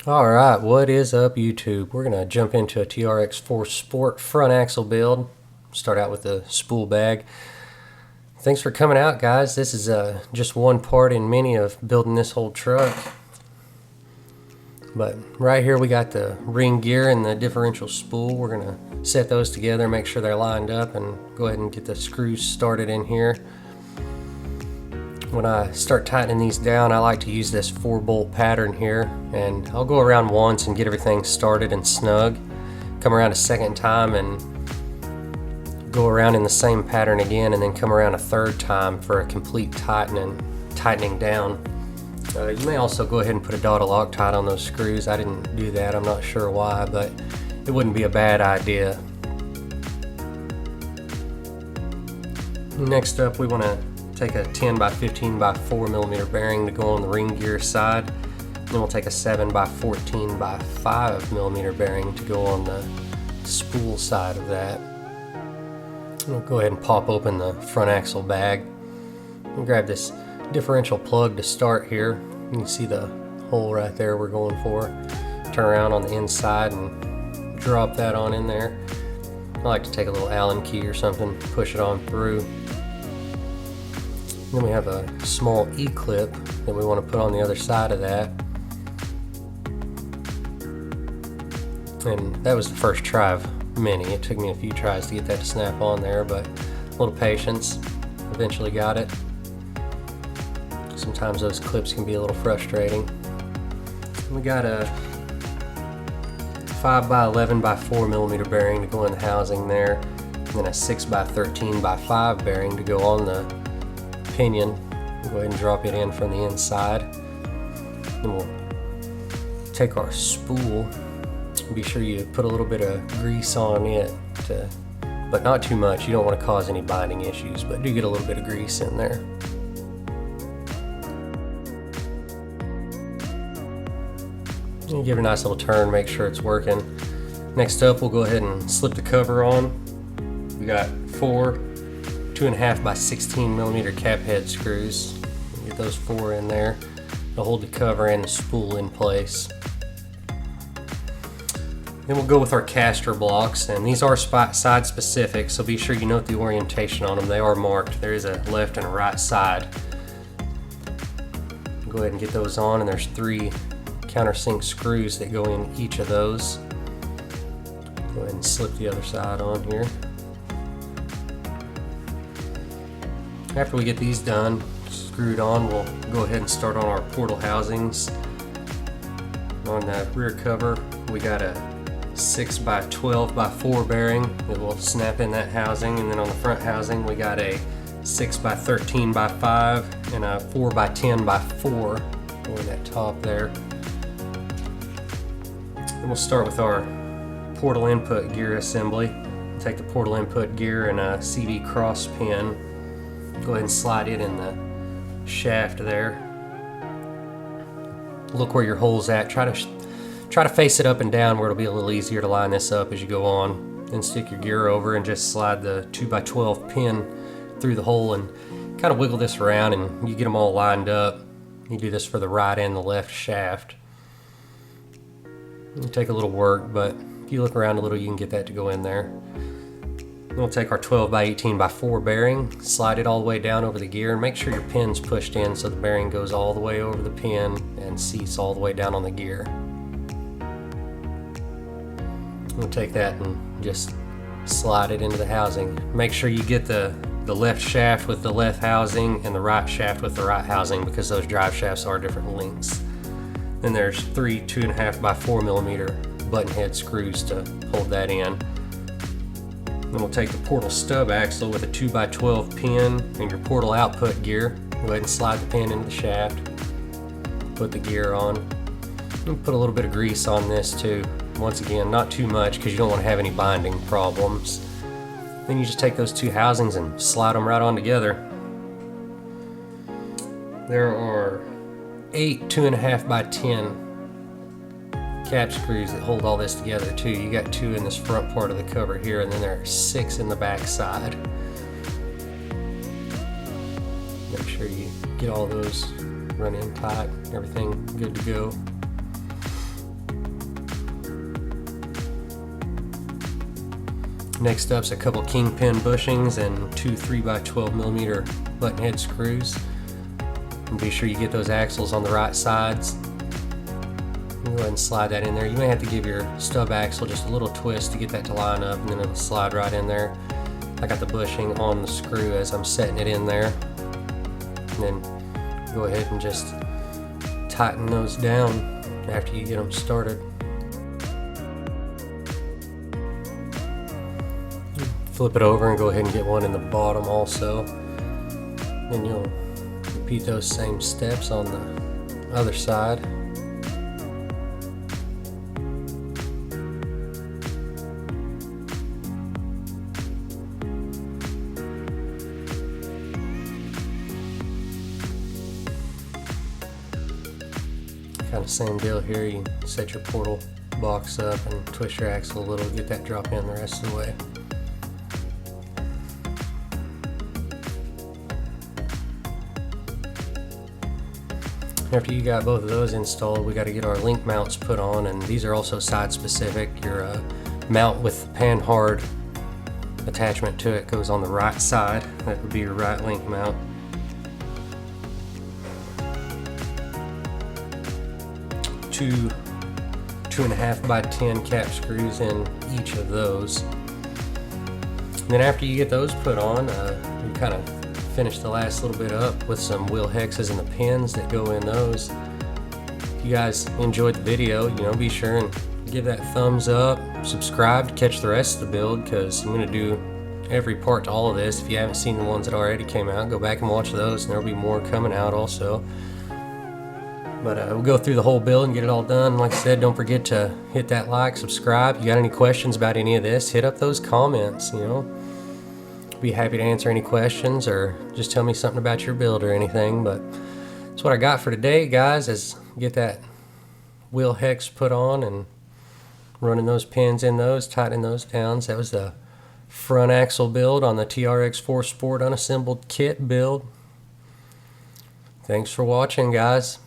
Alright, what is up YouTube? We're going to jump into a TRX-4 Sport front axle build. Start out with the spool bag. Thanks for coming out, guys. This is just one part in many of building this whole truck. But right here we got the ring gear and the differential spool. We're going to set those together, make sure they're lined up, and go ahead and get the screws started in here. When I start tightening these down, I like to use this 4-bolt pattern here, and I'll go around once and get everything started and snug. Come around a second time and go around in the same pattern again, and then come around a third time for a complete tightening down. You may also go ahead and put a dot of Loctite on those screws. I didn't do that, I'm not sure why, but it wouldn't be a bad idea. Next up, we want to take a 10 by 15 by 4 millimeter bearing to go on the ring gear side. Then we'll take a 7 by 14 by 5 millimeter bearing to go on the spool side of that. We'll go ahead and pop open the front axle bag and grab this differential plug to start here. You can see the hole right there we're going for. Turn around on the inside and drop that on in there. I like to take a little Allen key or something, push it on through. Then we have a small E-clip that we want to put on the other side of that. And that was the first try of many. It took me a few tries to get that to snap on there, but a little patience. Eventually got it. Sometimes those clips can be a little frustrating. We got a 5 by 11 by 4 millimeter bearing to go in the housing there. And then a 6 by 13 by 5 bearing to go on the pinion. We'll go ahead and drop it in from the inside. Then we'll take our spool. Be sure you put a little bit of grease on it, but not too much. You don't want to cause any binding issues, but do get a little bit of grease in there. And give it a nice little turn, make sure it's working. Next up, we'll go ahead and slip the cover on. We got 4 2.5 by 16 millimeter cap head screws. Get those 4 in there to hold the cover and the spool in place. Then we'll go with our caster blocks, and these are side specific, so be sure you note the orientation on them. They are marked. There is a left and a right side. Go ahead and get those on, and there's 3 countersink screws that go in each of those. Go ahead and slip the other side on here. After we get these done, screwed on, we'll go ahead and start on our portal housings. On the rear cover, we got a 6 by 12 by 4 bearing that will snap in that housing, and then on the front housing we got a 6 by 13 by 5 and a 4 by 10 by 4 over that top there. Then we'll start with our portal input gear assembly. Take the portal input gear and a CV cross pin. Go ahead and slide it in the shaft there. Look where your hole's at. Try to face it up and down where it'll be a little easier to line this up as you go on. Then stick your gear over and just slide the 2 by 12 pin through the hole and kind of wiggle this around, and you get them all lined up. You do this for the right and the left shaft. It'll take a little work, but if you look around a little, you can get that to go in there. We'll take our 12 by 18 by 4 bearing, slide it all the way down over the gear, and make sure your pin's pushed in so the bearing goes all the way over the pin and seats all the way down on the gear. We'll take that and just slide it into the housing. Make sure you get the left shaft with the left housing and the right shaft with the right housing, because those drive shafts are different lengths. Then there's 3 2.5 by 4 millimeter button head screws to hold that in. Then we'll take the portal stub axle with a 2 by 12 pin and your portal output gear. Go ahead and slide the pin into the shaft. Put the gear on. And put a little bit of grease on this too. Once again, not too much because you don't want to have any binding problems. Then you just take those 2 housings and slide them right on together. There are 8 2.5 by 10 cap screws that hold all this together too. You got 2 in this front part of the cover here, and then there are 6 in the back side. Make sure you get all those run in tight, everything good to go. Next up's a couple kingpin bushings and 2 3x12mm button head screws. And be sure you get those axles on the right sides. Go ahead and slide that in there. You may have to give your stub axle just a little twist to get that to line up, and then it'll slide right in there. I got the bushing on the screw as I'm setting it in there. And then go ahead and just tighten those down after you get them started. Flip it over and go ahead and get one in the bottom also. Then you'll repeat those same steps on the other side. Kind of same deal here. You set your portal box up and twist your axle a little, get that drop in the rest of the way. After you got both of those installed, we got to get our link mounts put on, and these are also side specific. Your mount with pan hard attachment to it goes on the right side. That would be your right link mount. Two 2.5x10 cap screws in each of those. And then after you get those put on, you kind of finish the last little bit up with some wheel hexes and the pins that go in those. If you guys enjoyed the video, be sure and give that thumbs up, subscribe to catch the rest of the build, because I'm going to do every part to all of this. If you haven't seen the ones that already came out, go back and watch those, and there'll be more coming out also. But we'll go through the whole build and get it all done. Like I said, don't forget to hit that like, subscribe. If you got any questions about any of this, hit up those comments, Be happy to answer any questions, or just tell me something about your build or anything. But that's what I got for today, guys, is get that wheel hex put on and running those pins in those, tightening those down. So that was the front axle build on the TRX-4 Sport unassembled kit build. Thanks for watching, guys.